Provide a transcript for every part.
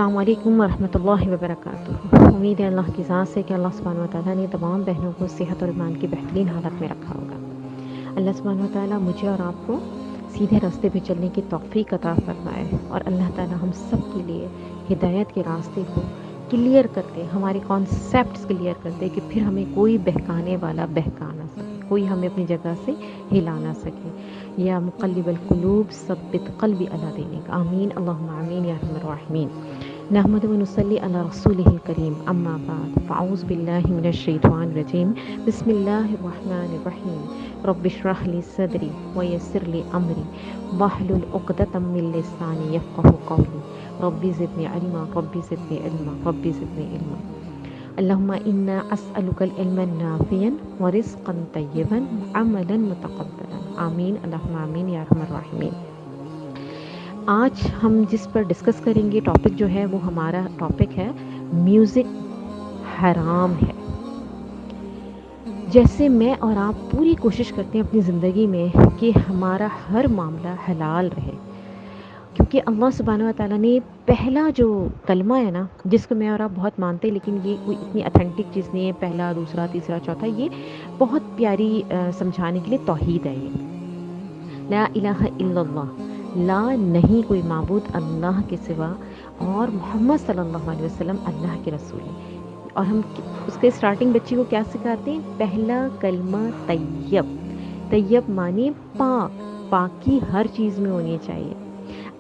अस्सलाम वालेकुम रहमतुल्लाहि व बरकातुहू। उम्मीद है अल्लाह की ज़ात से कि अल्लाह सुब्हानहू व तआला ने तमाम बहनों को सेहत और ईमान की बेहतरीन हालत में रखा होगा। अल्लाह सुब्हानहू व तआला मुझे और आपको सीधे रास्ते पे चलने की तौफ़ीक अता फ़रमाए और अल्लाह ताला हम सब के लिए हिदायत के रास्ते को क्लियर कर दे, हमारे कॉन्सेप्ट्स क्लियर कर दे कि फिर हमें कोई बहकाने वाला बहका ना सके, कोई हमें अपनी जगह से हिला ना सके। या मुक़ल्लिबल क़ुलूब सब्बित क़ल्बी अला दीनिक, आमीन अल्लाहुम्मा आमीन या अरहमर राहिमीन। नहमदु व नुसल्ली अला रसूलिहिल करीम, अम्मा बाद, फ़अऊज़ु बिल्लाहि मिनश शैतानिर रजीम, बिस्मिल्लाहिर रहमानिर रहीम। रब्बिश्रह ली सदरी व यस्सिर ली अमरी वहलुल उक़दतम मिन लिसानी यफ़क़हू क़ौली रब्बी ज़िदनी इल्मा रब्बी ज़िदनी इल्मा रब्बी ज़िदनी इल्मा। अल्लाहुम्मा इन्ना अस्अलुकल इल्मन नाफ़िअन व रिज़्क़न तय्यबन व अमलन मुतक़ब्बलन, आमीन अल्लाहुम्मा आमीन या अरहमर राहिमीन। आज हम जिस पर डिस्कस करेंगे टॉपिक जो है वो हमारा टॉपिक है म्यूज़िक हराम है। जैसे मैं और आप पूरी कोशिश करते हैं अपनी ज़िंदगी में कि हमारा हर मामला हलाल रहे, क्योंकि अल्लाह सुब्हानहू व तआला ने पहला जो कलमा है ना, जिसको मैं और आप बहुत मानते हैं, लेकिन ये कोई इतनी ऑथेंटिक चीज़ नहीं है, पहला दूसरा तीसरा चौथा, ये बहुत प्यारी समझाने के लिए तौहीद है। ये ला इलाहा इल्लल्लाह, ला नहीं कोई माबूद अल्लाह के सिवा और मोहम्मद सल्लल्लाहु अलैहि वसल्लम अल्लाह के रसूल हैं। और हम उसके स्टार्टिंग बच्ची को क्या सिखाते हैं? पहला कलमा तैयब। तैयब माने पाक, पाकी हर चीज़ में होनी चाहिए।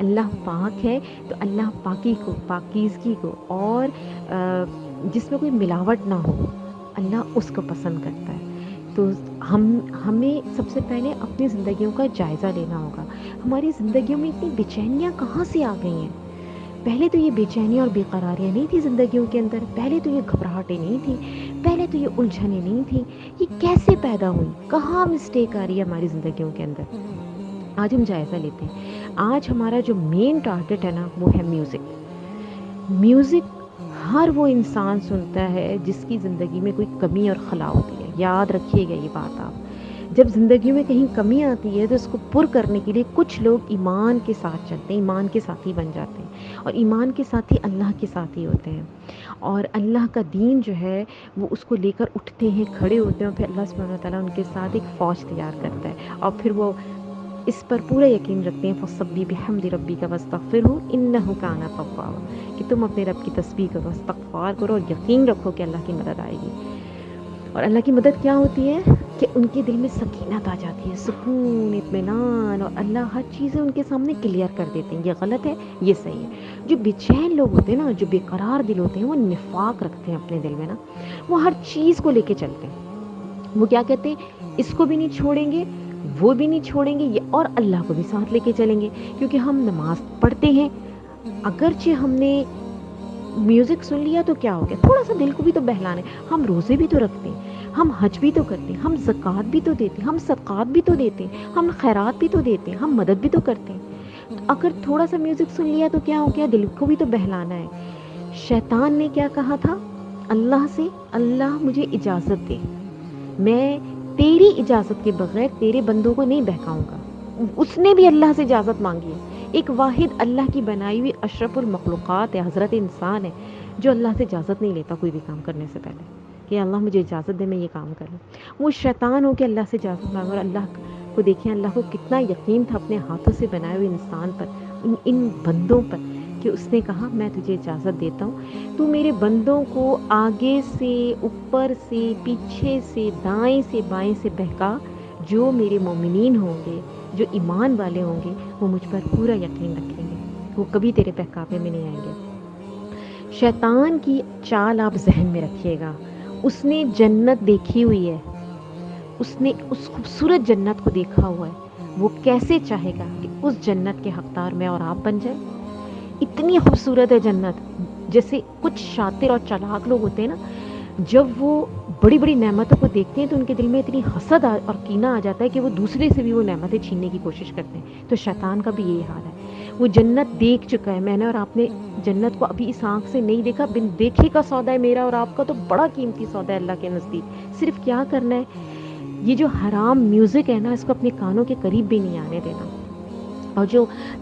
अल्लाह पाक है तो अल्लाह पाकी को, पाकीज़गी को और जिसमें कोई मिलावट ना हो, अल्लाह उसको पसंद करता है। तो हमें सबसे पहले अपनी ज़िंदगियों का जायज़ा लेना होगा। हमारी ज़िंदगियों में इतनी बेचैनियाँ कहाँ से आ गई हैं? पहले तो ये बेचैनियाँ और बेकरारियाँ नहीं थी ज़िंदगियों के अंदर, पहले तो ये घबराहटें नहीं थी, पहले तो ये उलझनें नहीं थी। ये कैसे पैदा हुई? कहाँ मिस्टेक आ रही है हमारी ज़िंदगियों के अंदर? आज हम जायज़ा लेते हैं। आज हमारा जो मेन टारगेट है ना, वो है म्यूज़िक। म्यूज़िक हर वो इंसान सुनता है जिसकी ज़िंदगी में कोई कमी और खला होती है। याद रखिएगा ये बात आप। जब ज़िंदगी में कहीं कमी आती है तो उसको पुर करने के लिए कुछ लोग ईमान के साथ चलते हैं, ईमान के साथी बन जाते हैं, और ईमान के साथी अल्लाह के साथी होते हैं, और अल्लाह का दीन जो है वो उसको लेकर उठते हैं, खड़े होते हैं, और फिर अल्लाह सुब्हानहू व तआला उनके साथ एक फ़ौज तैयार करता है, और फिर वो इस पर पूरा यकीन रखते हैं फसब्बी बिहम्दि रब्बिका वस्तगफिरहू इन्नहू काना तव्वाबा, कि तुम अपने रब की तस्बीह करो, इस्तग़फ़ार करो और यकीन रखो कि अल्लाह की मदद आएगी। और अल्लाह की मदद क्या होती है कि उनके दिल में सकीनत आ जाती है, सुकून, इत्मीनान, और अल्लाह हर चीज़ें उनके सामने क्लियर कर देते हैं, ये गलत है, ये सही है। जो बेचैन लोग होते हैं ना, जो बेकरार दिल होते हैं, वो निफाक रखते हैं अपने दिल में ना, वो हर चीज़ को लेके चलते हैं। वो क्या कहते हैं? इसको भी नहीं छोड़ेंगे, वो भी नहीं छोड़ेंगे, ये और अल्लाह को भी साथ लेके चलेंगे। क्योंकि हम नमाज पढ़ते हैं, अगरचे हमने म्यूज़िक सुन लिया तो क्या हो गया, थोड़ा सा दिल को भी तो बहलाना है। हम रोज़े भी तो रखते हैं, हम हज भी तो करते हैं, हम ज़कात भी तो देते हैं, हम सदक़ात भी तो देते हैं, हम खैरात भी तो देते हैं, हम मदद भी तो करते हैं। तो अगर थोड़ा सा म्यूज़िक सुन लिया तो क्या हो गया, दिल को भी तो बहलाना है। शैतान ने क्या कहा था अल्लाह से? अल्लाह मुझे इजाज़त दे, मैं तेरी इजाज़त के बग़ैर तेरे बंदों को नहीं बहकाऊँगा। उसने भी अल्लाह से इजाज़त मांगी है। एक वाहिद अल्लाह की बनाई हुई अशरफुल मखलूक़ात है, हज़रत इंसान है, जो अल्लाह से इजाज़त नहीं लेता कोई भी काम करने से पहले कि अल्लाह मुझे इजाज़त दे, मैं ये काम कर लूँ। वो शैतान हो के अल्लाह से इजाज़त मांगा, और अल्लाह को देखिए, अल्लाह को कितना यकीन था अपने हाथों से बनाए हुए इंसान पर, इन बंदों पर, कि उसने कहा मैं तुझे इजाज़त देता हूँ, तू मेरे बंदों को आगे से, ऊपर से, पीछे से, दाएं से, बाएं से बहका। जो मेरे मोमिनीन होंगे, जो ईमान वाले होंगे, वो मुझ पर पूरा यकीन रखेंगे, वो कभी तेरे बहकावे में नहीं आएंगे। शैतान की चाल आप जहन में रखिएगा। उसने जन्नत देखी हुई है, उसने उस खूबसूरत जन्नत को देखा हुआ है। वो कैसे चाहेगा कि उस जन्नत के हकदार मैं और आप बन जाए? इतनी खूबसूरत है जन्नत। जैसे कुछ शातिर और चालाक लोग होते हैं ना, जब वो बड़ी बड़ी नेमतों को देखते हैं तो उनके दिल में इतनी हसद और कीना आ जाता है कि वो दूसरे से भी वो नेमतें छीनने की कोशिश करते हैं। तो शैतान का भी यही हाल है। वो जन्नत देख चुका है, मैंने और आपने जन्नत को अभी इस आँख से नहीं देखा, बिन देखे का सौदा है मेरा और आपका तो बड़ा कीमती सौदा है अल्लाह के नज़दीक। सिर्फ क्या करना है, ये जो हराम म्यूज़िक है ना, इसको अपने कानों के करीब भी नहीं आने देना। اور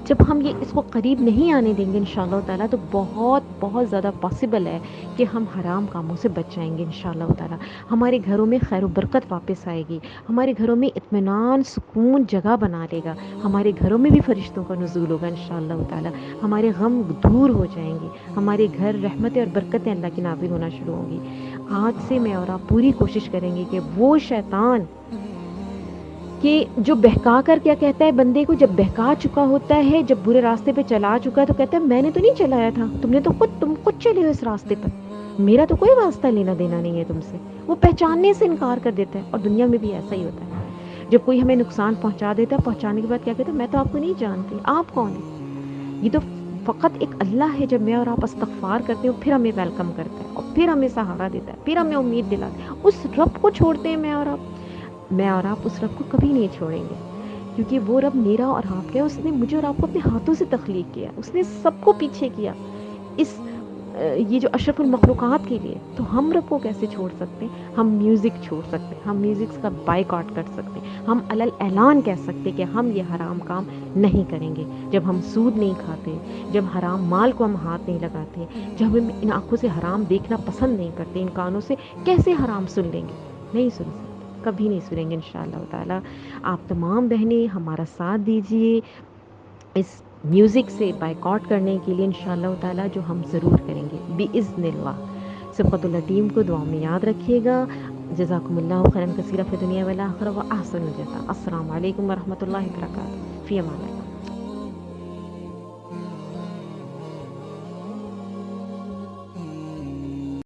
جب ہم اس کو قریب نہیں آنے دیں گے انشاءاللہ تعالیٰ، تو بہت بہت زیادہ پاسبل ہے کہ ہم حرام کاموں سے بچ جائیں گے انشاءاللہ تعالیٰ. ہمارے گھروں میں خیر و برکت واپس آئے گی، ہمارے گھروں میں اطمینان سکون جگہ بنا لے گا، ہمارے گھروں میں بھی فرشتوں کا نزول ہوگا انشاءاللہ تعالیٰ، ہمارے غم دور ہو جائیں گے، ہمارے گھر رحمتیں اور برکتیں اللہ کی نازل ہونا شروع ہوں گی. آج سے میں اور آپ پوری کوشش کریں گے کہ وہ شیطان کہ جو بہکا کر کیا کہتا ہے بندے کو، جب بہکا چکا ہوتا ہے، جب برے راستے پہ چلا چکا ہے، تو کہتا ہے میں نے تو نہیں چلایا تھا، تم خود چلے ہو اس راستے پر، میرا تو کوئی واسطہ لینا دینا نہیں ہے تم سے. وہ پہچاننے سے انکار کر دیتا ہے. اور دنیا میں بھی ایسا ہی ہوتا ہے، جب کوئی ہمیں نقصان پہنچا دیتا ہے، پہنچانے کے بعد کیا کہتا ہے میں تو آپ کو نہیں جانتی، آپ کون ہیں. یہ تو فقط ایک اللہ ہے. جب میں اور آپ استغفار کرتے ہیں پھر ہمیں ویلکم کرتا ہے، اور پھر ہمیں سہارا دیتا ہے، پھر ہمیں امید دلاتا ہے. اس رب کو چھوڑتے ہیں میں اور آپ اس رب کو کبھی نہیں چھوڑیں گے، کیونکہ وہ رب میرا اور آپ کا ہے. اس نے مجھے اور آپ کو اپنے ہاتھوں سے تخلیق کیا، اس نے سب کو پیچھے کیا اس یہ جو اشرف المخلوقات کے لیے. تو ہم رب کو کیسے چھوڑ سکتے ہیں؟ ہم میوزک چھوڑ سکتے ہیں، ہم میوزک کا بائیکاٹ کر سکتے ہیں، ہم علل اعلان کہہ سکتے کہ ہم یہ حرام کام نہیں کریں گے. جب ہم سود نہیں کھاتے، جب حرام مال کو ہم ہاتھ نہیں لگاتے، جب ہم ان آنکھوں سے حرام دیکھنا پسند نہیں کرتے، ان کانوں سے کیسے حرام سن لیں گے؟ نہیں سن سکتے، کبھی نہیں سنیں گے انشاءاللہ تعالیٰ. آپ تمام بہنیں ہمارا ساتھ دیجیے اس میوزک سے بائیکاٹ کرنے کے لیے انشاءاللہ تعالیٰ، جو ہم ضرور کریں گے بِإِذْنِ اللہ. سبقت اللہ ٹیم کو دعا میں یاد رکھیے گا. جزاکم اللہ خیرا کثیرا فی دنیا والآخرہ و احسن الجزاء. السلام علیکم ورحمۃ اللہ وبرکاتہ. فی امان اللہ.